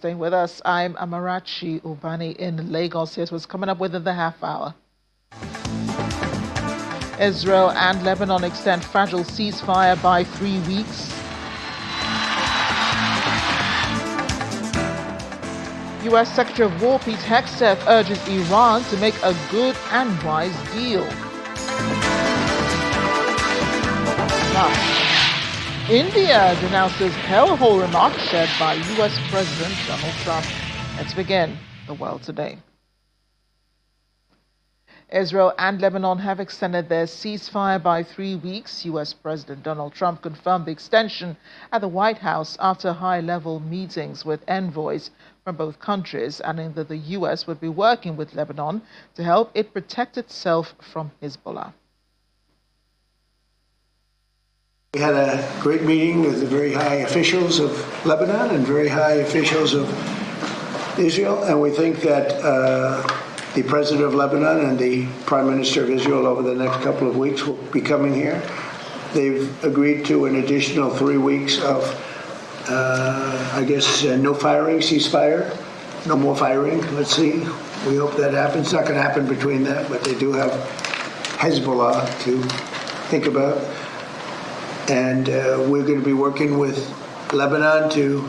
staying with us. I'm Amarachi Ubani in Lagos. Here's what's coming up within the half hour. Israel and Lebanon extend fragile ceasefire by 3 weeks. U.S. Secretary of War Pete Hegseth urges Iran to make a good and wise deal. India denounces Hellhole remark shared by U.S. President Donald Trump. Let's begin the world today. Israel and Lebanon have extended their ceasefire by 3 weeks. U.S. President Donald Trump confirmed the extension at the White House after high-level meetings with envoys from both countries, adding that the U.S. would be working with Lebanon to help it protect itself from Hezbollah. We had a great meeting with the very high officials of Lebanon and very high officials of Israel, and we think that the president of Lebanon and the prime minister of Israel over the next couple of weeks will be coming here. They've agreed to an additional 3 weeks of, no firing, ceasefire, no more firing. Let's see. We hope that happens. It's not going to happen between that, but they do have Hezbollah to think about. And we're going to be working with Lebanon to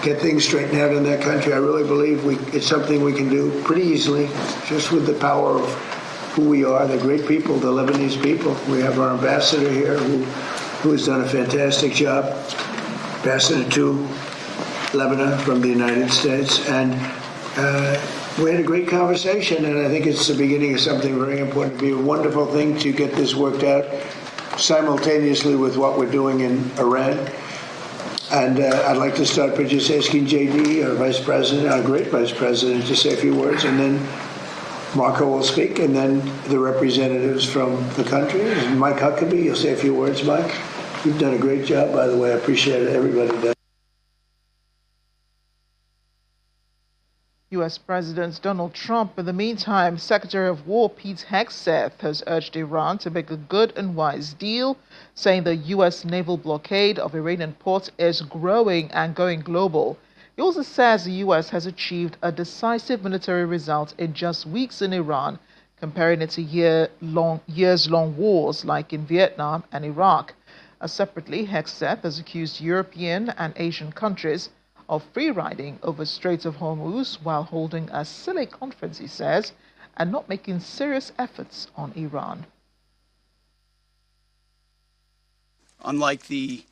get things straightened out in that country. I really believe it's something we can do pretty easily, just with the power of who we are, the great people, the Lebanese people. We have our ambassador here who has done a fantastic job, ambassador to Lebanon from the United States. And we had a great conversation, and I think it's the beginning of something very important. It'd be a wonderful thing to get this worked out simultaneously with what we're doing in Iran. And I'd like to start by just asking JD, our Vice President, our great Vice President, to say a few words, and then Marco will speak, and then the representatives from the country. Mike Huckabee, you'll say a few words, Mike. You've done a great job, by the way. I appreciate it. Everybody does. U.S. President Donald Trump. In the meantime, Secretary of War Pete Hegseth has urged Iran to make a good and wise deal, saying the U.S. naval blockade of Iranian ports is growing and going global. He also says the U.S. has achieved a decisive military result in just weeks in Iran, comparing it to years-long wars like in Vietnam and Iraq. Separately, Hegseth has accused European and Asian countries of free-riding over Strait of Hormuz while holding a silly conference, he says, and not making serious efforts on Iran. Unlike the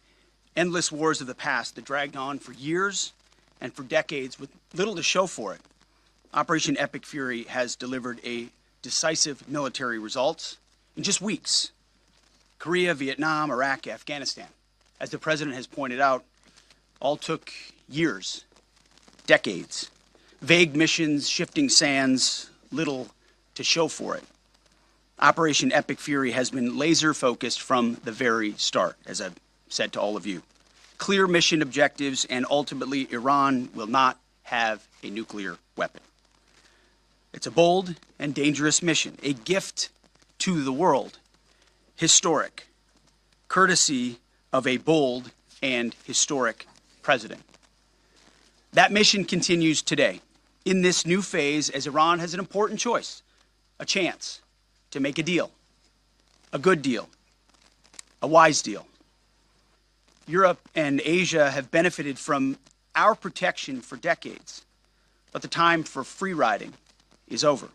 endless wars of the past that dragged on for years and for decades with little to show for it, Operation Epic Fury has delivered a decisive military result in just weeks. Korea, Vietnam, Iraq, Afghanistan, as the president has pointed out, all took years, decades, vague missions, shifting sands, little to show for it. Operation Epic Fury has been laser focused from the very start, as I've said to all of you. Clear mission objectives, and ultimately Iran will not have a nuclear weapon. It's a bold and dangerous mission, a gift to the world, historic, courtesy of a bold and historic president. That mission continues today in this new phase as Iran has an important choice, a chance to make a deal, a good deal, a wise deal. Europe and Asia have benefited from our protection for decades, but the time for free riding is over.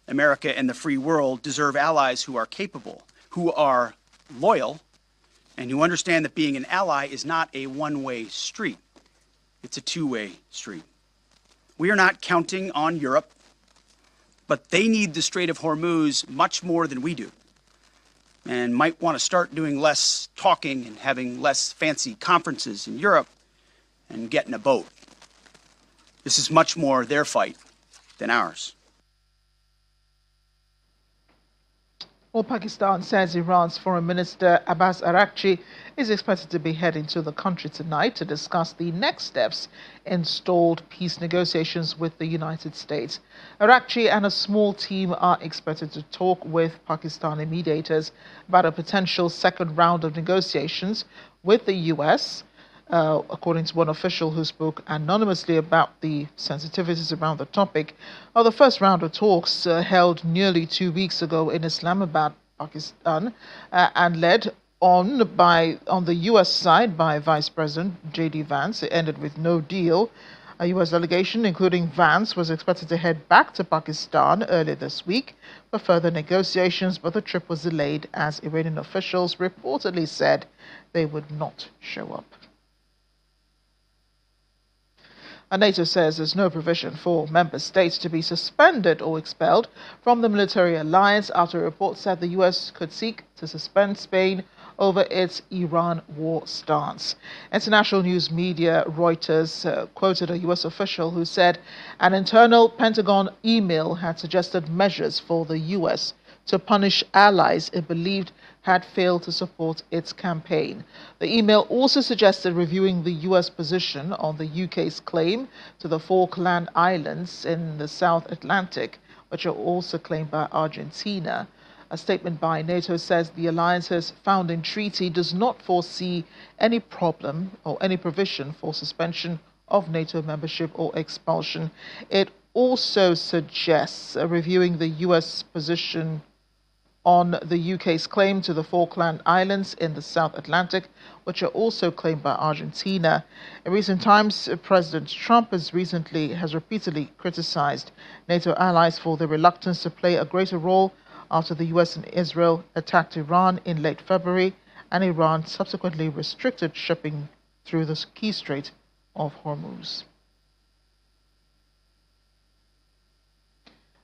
America and the free world deserve allies who are capable, who are loyal, and who understand that being an ally is not a one-way street. It's a two-way street. We are not counting on Europe, but they need the Strait of Hormuz much more than we do, and might want to start doing less talking and having less fancy conferences in Europe and get in a boat. This is much more their fight than ours. Well, Pakistan says Iran's Foreign Minister Abbas Araghchi is expected to be heading to the country tonight to discuss the next steps in stalled peace negotiations with the United States. Araghchi and a small team are expected to talk with Pakistani mediators about a potential second round of negotiations with the U.S. according to one official who spoke anonymously about the sensitivities around the topic of the first round of talks held nearly 2 weeks ago in Islamabad, Pakistan, and led on the U.S. side by Vice President J.D. Vance. It ended with no deal. A U.S. delegation, including Vance, was expected to head back to Pakistan earlier this week for further negotiations, but the trip was delayed as Iranian officials reportedly said they would not show up. And NATO says there's no provision for member states to be suspended or expelled from the military alliance after a report said the U.S. could seek to suspend Spain over its Iran war stance. International news media Reuters quoted a U.S. official who said an internal Pentagon email had suggested measures for the U.S. to punish allies it believed had failed to support its campaign. The email also suggested reviewing the U.S. position on the U.K.'s claim to the Falkland Islands in the South Atlantic, which are also claimed by Argentina. A statement by NATO says the alliance's founding treaty does not foresee any problem or any provision for suspension of NATO membership or expulsion. It also suggests reviewing the U.S. position on the U.K.'s claim to the Falkland Islands in the South Atlantic, which are also claimed by Argentina. In recent times, President Trump has repeatedly criticized NATO allies for their reluctance to play a greater role after the U.S. and Israel attacked Iran in late February, and Iran subsequently restricted shipping through the key Strait of Hormuz.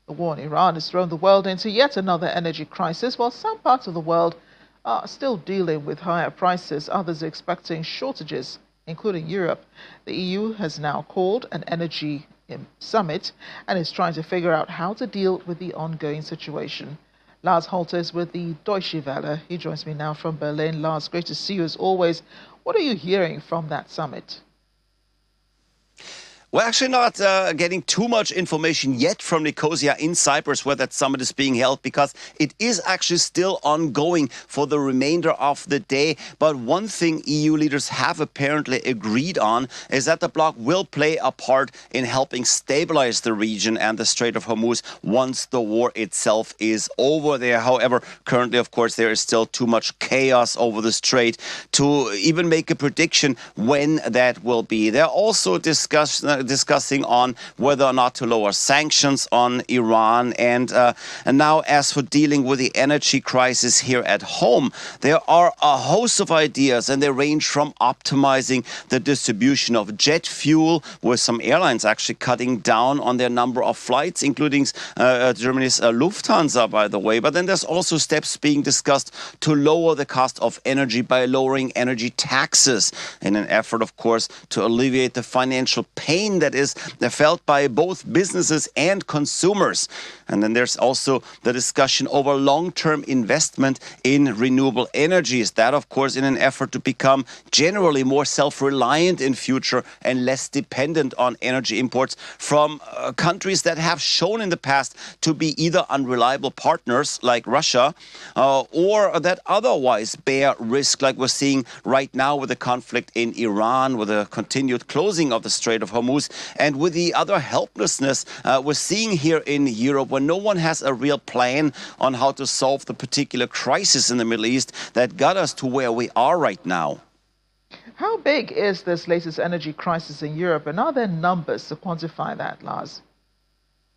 The war in Iran has thrown the world into yet another energy crisis. While some parts of the world are still dealing with higher prices, others are expecting shortages, including Europe. The EU has now called an energy summit and is trying to figure out how to deal with the ongoing situation. Lars Holter is with the Deutsche Welle. He joins me now from Berlin. Lars, great to see you as always. What are you hearing from that summit? We're actually not getting too much information yet from Nicosia in Cyprus where that summit is being held, because it is actually still ongoing for the remainder of the day. But one thing EU leaders have apparently agreed on is that the bloc will play a part in helping stabilize the region and the Strait of Hormuz once the war itself is over there. However, currently, of course, there is still too much chaos over the strait to even make a prediction when that will be. They're also discussing on whether or not to lower sanctions on Iran. And now, as for dealing with the energy crisis here at home, there are a host of ideas, and they range from optimizing the distribution of jet fuel, with some airlines actually cutting down on their number of flights, including Germany's Lufthansa, by the way. But then there's also steps being discussed to lower the cost of energy by lowering energy taxes in an effort, of course, to alleviate the financial pain that is felt by both businesses and consumers. And then there's also the discussion over long-term investment in renewable energies. That, of course, in an effort to become generally more self-reliant in future and less dependent on energy imports from countries that have shown in the past to be either unreliable partners like Russia or that otherwise bear risk, like we're seeing right now with the conflict in Iran, with the continued closing of the Strait of Hormuz, and with the other helplessness we're seeing here in Europe, when no one has a real plan on how to solve the particular crisis in the Middle East that got us to where we are right now. How big is this latest energy crisis in Europe, and are there numbers to quantify that, Lars?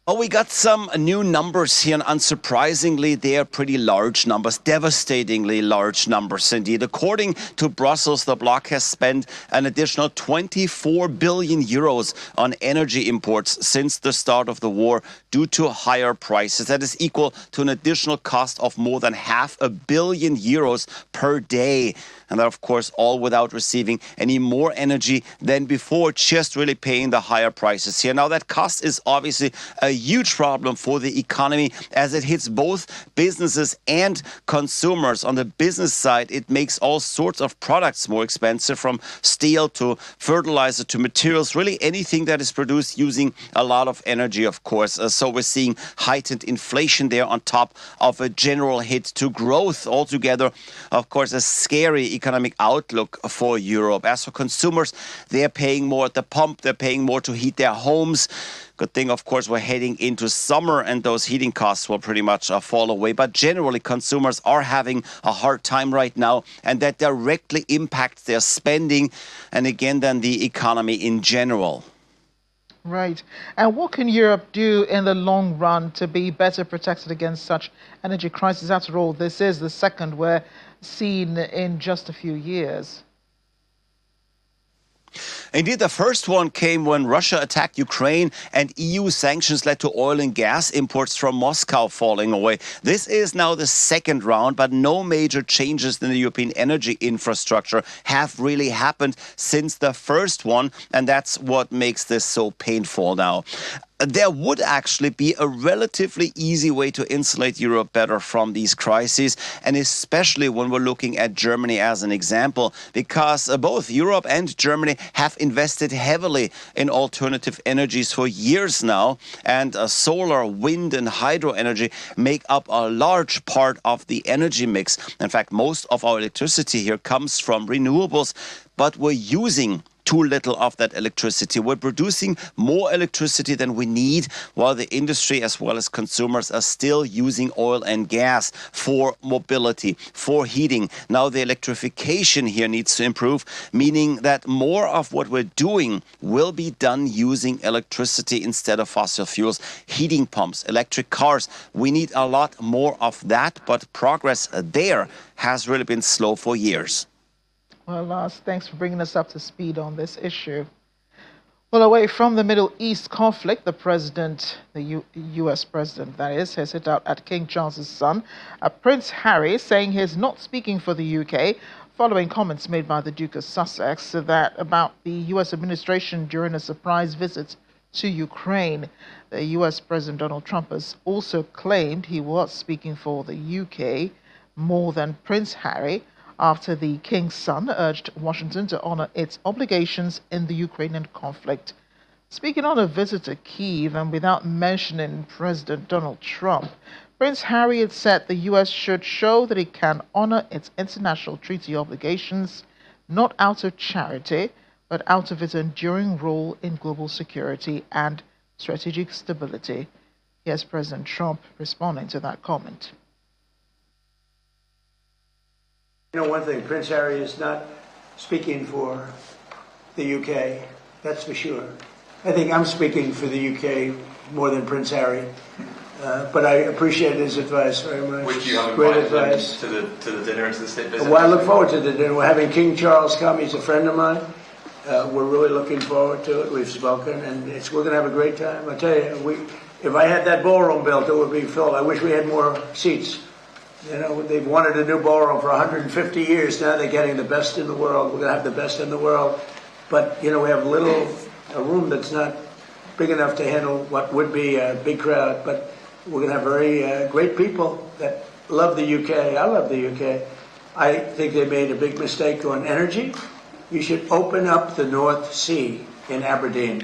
Oh, we got some new numbers here, and unsurprisingly, they are pretty large numbers, devastatingly large numbers indeed. According to Brussels, the bloc has spent an additional 24 billion euros on energy imports since the start of the war due to higher prices. That is equal to an additional cost of more than €500 million per day. And that, of course, all without receiving any more energy than before, just really paying the higher prices here. Now, that cost is obviously a huge problem for the economy as it hits both businesses and consumers. On the business side, it makes all sorts of products more expensive, from steel to fertilizer to materials, really anything that is produced using a lot of energy, of course. So we're seeing heightened inflation there on top of a general hit to growth altogether. Of course, a scary economic outlook for Europe. As for consumers, they're paying more at the pump, they're paying more to heat their homes. Good thing, of course, we're heading into summer and those heating costs will pretty much fall away. But generally, consumers are having a hard time right now, and that directly impacts their spending and again, then the economy in general. Right. And what can Europe do in the long run to be better protected against such energy crisis? After all, this is the second we're seen in just a few years. Indeed, the first one came when Russia attacked Ukraine and EU sanctions led to oil and gas imports from Moscow falling away. This is now the second round, but no major changes in the European energy infrastructure have really happened since the first one, and that's what makes this so painful now. There would actually be a relatively easy way to insulate Europe better from these crises, and especially when we're looking at Germany as an example, because both Europe and Germany have invested heavily in alternative energies for years now, and solar, wind and hydro energy make up a large part of the energy mix. In fact, most of our electricity here comes from renewables, but we're using too little of that electricity. We're producing more electricity than we need, while the industry as well as consumers are still using oil and gas for mobility, for heating. Now the electrification here needs to improve, meaning that more of what we're doing will be done using electricity instead of fossil fuels. Heating pumps, electric cars, we need a lot more of that, but progress there has really been slow for years. Well, Lars, thanks for bringing us up to speed on this issue. Well, away from the Middle East conflict, the president, the U.S. president, that is, has hit out at King Charles's son, Prince Harry, saying he's not speaking for the U.K., following comments made by the Duke of Sussex about the U.S. administration during a surprise visit to Ukraine. The U.S. President Donald Trump has also claimed he was speaking for the U.K. more than Prince Harry, after the King's son urged Washington to honor its obligations in the Ukrainian conflict. Speaking on a visit to Kyiv and without mentioning President Donald Trump, Prince Harry had said the U.S. should show that it can honor its international treaty obligations, not out of charity, but out of its enduring role in global security and strategic stability. Here's President Trump responding to that comment. You know one thing, Prince Harry is not speaking for the UK, that's for sure. I think I'm speaking for the UK more than Prince Harry, but I appreciate his advice very much. Would you have great invited advice to the dinner, to the state visit? Well, I look forward to the dinner. We're having King Charles come. He's a friend of mine. We're really looking forward to it. We've spoken, and we're going to have a great time. I tell you, if I had that ballroom built, it would be filled. I wish we had more seats. You know, they've wanted a new ballroom for 150 years. Now they're getting the best in the world. We're going to have the best in the world. But, you know, we have a room that's not big enough to handle what would be a big crowd. But we're going to have very great people that love the UK. I love the UK. I think they made a big mistake on energy. You should open up the North Sea in Aberdeen.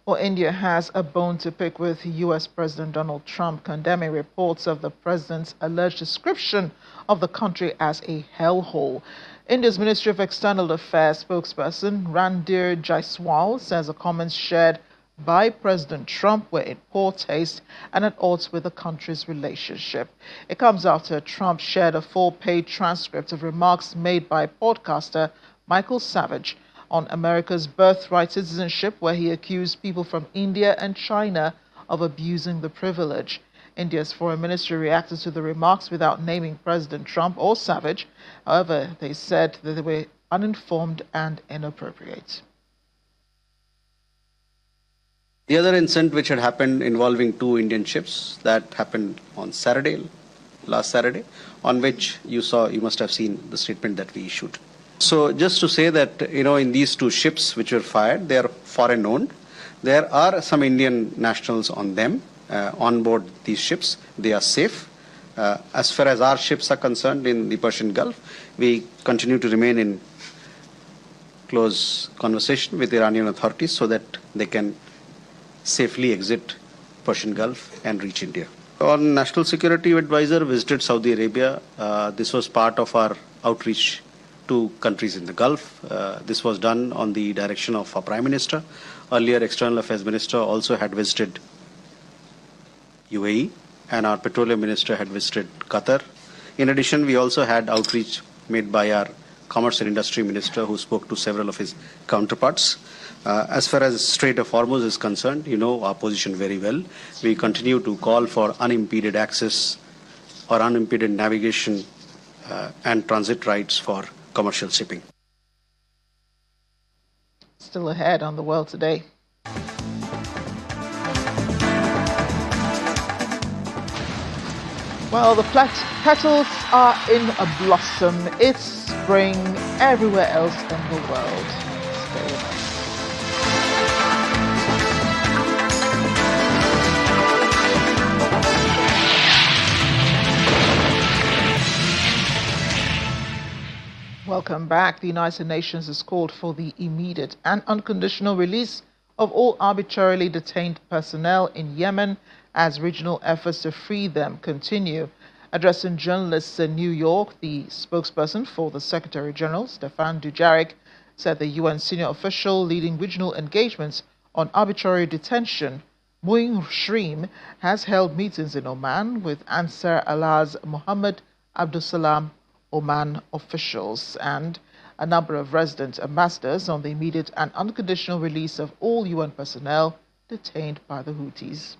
Well, India has a bone to pick with U.S. President Donald Trump, condemning reports of the president's alleged description of the country as a hellhole. India's Ministry of External Affairs spokesperson Randhir Jaiswal says the comments shared by President Trump were in poor taste and at odds with the country's relationship. It comes after Trump shared a full-page transcript of remarks made by podcaster Michael Savage on America's birthright citizenship, where he accused people from India and China of abusing the privilege. India's foreign ministry reacted to the remarks without naming President Trump or Savage. However, they said that they were uninformed and inappropriate. The other incident which had happened involving 2 Indian ships, that happened on last Saturday, on which you must have seen the statement that we issued. So just to say that, in these 2 ships which were fired, they are foreign owned. There are some Indian nationals on them, on board these ships. They are safe. As far as our ships are concerned in the Persian Gulf, we continue to remain in close conversation with the Iranian authorities so that they can safely exit Persian Gulf and reach India. Our National Security Advisor visited Saudi Arabia. This was part of our outreach to countries in the Gulf. This was done on the direction of our Prime Minister. Earlier, External Affairs Minister also had visited UAE, and our Petroleum Minister had visited Qatar. In addition, we also had outreach made by our Commerce and Industry Minister, who spoke to several of his counterparts. As far as Strait of Hormuz is concerned, you know our position very well. We continue to call for unimpeded access or unimpeded navigation and transit rights for commercial shipping. Still ahead on the world today. Well, the petals are in a blossom. It's spring everywhere else in the world. Stay with us. Welcome back. The United Nations has called for the immediate and unconditional release of all arbitrarily detained personnel in Yemen as regional efforts to free them continue. Addressing journalists in New York, the spokesperson for the Secretary General, Stefan Dujarric, said the UN senior official leading regional engagements on arbitrary detention, Muin Shreem, has held meetings in Oman with Ansar Allah's Mohammed Abdusalam Oman officials and a number of resident ambassadors on the immediate and unconditional release of all UN personnel detained by the Houthis.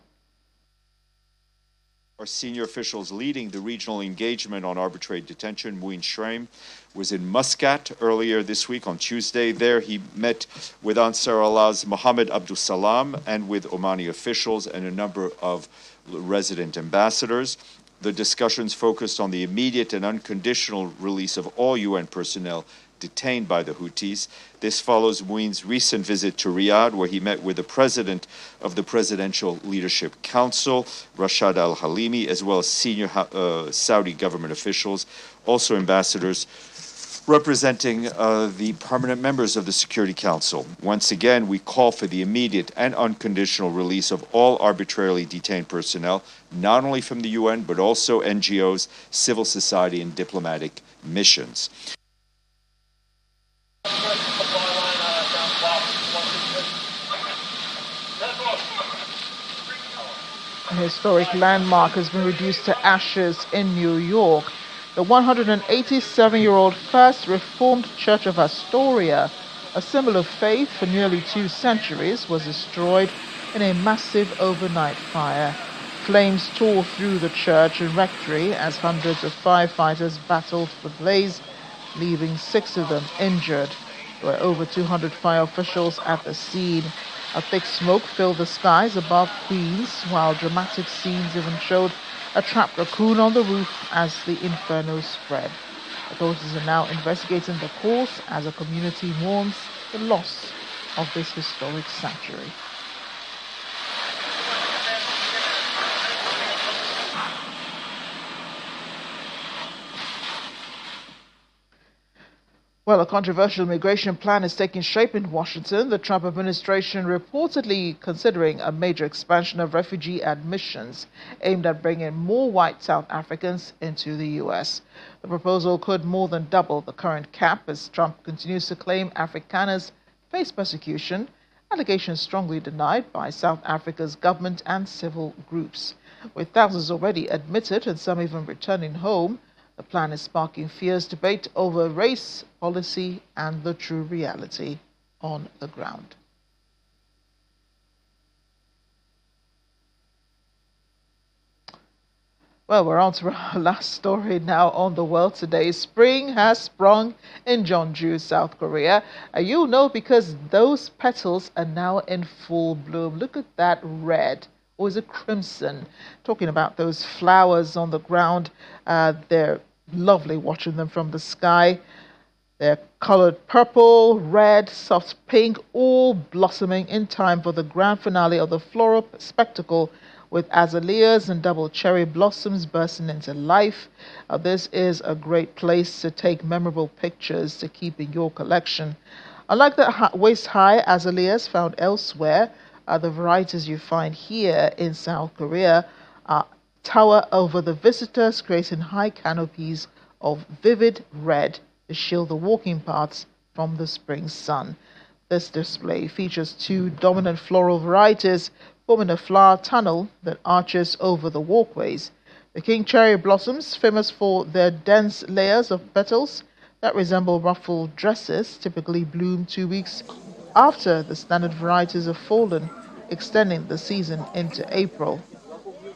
Our senior officials leading the regional engagement on arbitrary detention, Muin Shreem, was in Muscat earlier this week on Tuesday. There he met with Ansar Allah's Mohammed Abdusalam and with Omani officials and a number of resident ambassadors. The discussions focused on the immediate and unconditional release of all UN personnel detained by the Houthis. This follows Muin's recent visit to Riyadh, where he met with the president of the Presidential Leadership Council, Rashad al-Halimi, as well as senior Saudi government officials, also ambassadors representing the permanent members of the Security Council. Once again, we call for the immediate and unconditional release of all arbitrarily detained personnel, not only from the UN, but also NGOs, civil society, and diplomatic missions. A historic landmark has been reduced to ashes in New York. The 187-year-old First Reformed Church of Astoria, a symbol of faith for nearly 2 centuries, was destroyed in a massive overnight fire. Flames tore through the church and rectory as hundreds of firefighters battled the blaze, leaving 6 of them injured. There were over 200 fire officials at the scene. A thick smoke filled the skies above Queens, while dramatic scenes even showed a trapped raccoon on the roof as the inferno spread. Authorities are now investigating the cause as a community mourns the loss of this historic sanctuary. Well, a controversial immigration plan is taking shape in Washington. The Trump administration reportedly considering a major expansion of refugee admissions aimed at bringing more white South Africans into the U.S. The proposal could more than double the current cap as Trump continues to claim Afrikaners face persecution, allegations strongly denied by South Africa's government and civil groups. With thousands already admitted and some even returning home, the plan is sparking fierce debate over race, policy, and the true reality on the ground. Well, we're on to our last story now on the world today. Spring has sprung in Jeonju, South Korea. You'll know because those petals are now in full bloom. Look at that red. Or is it crimson? Talking about those flowers on the ground. They're lovely watching them from the sky. They're colored purple, red, soft pink, all blossoming in time for the grand finale of the floral spectacle with azaleas and double cherry blossoms bursting into life. This is a great place to take memorable pictures to keep in your collection. Unlike the waist-high azaleas found elsewhere, the varieties you find here in South Korea tower over the visitors, creating high canopies of vivid red to shield the walking paths from the spring sun. This display features two dominant floral varieties forming a flower tunnel that arches over the walkways. The king cherry blossoms, famous for their dense layers of petals that resemble ruffled dresses, typically bloom 2 weeks after the standard varieties have fallen, extending the season into April.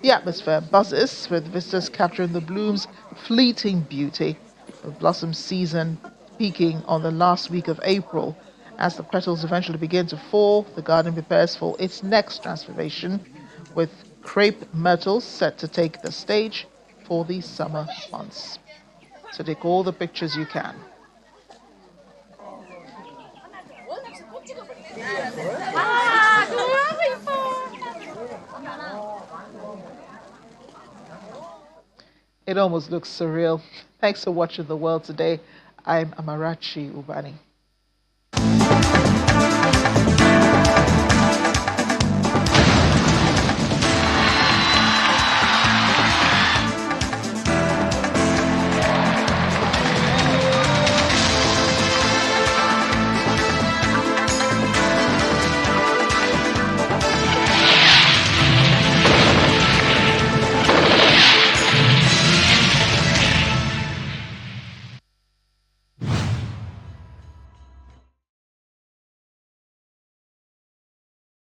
The atmosphere buzzes, with visitors capturing the bloom's fleeting beauty, with blossom season peaking on the last week of April. As the petals eventually begin to fall, the garden prepares for its next transformation, with crepe myrtles set to take the stage for the summer months. So take all the pictures you can. It almost looks surreal. Thanks for watching The World Today. I'm Amarachi Ubani.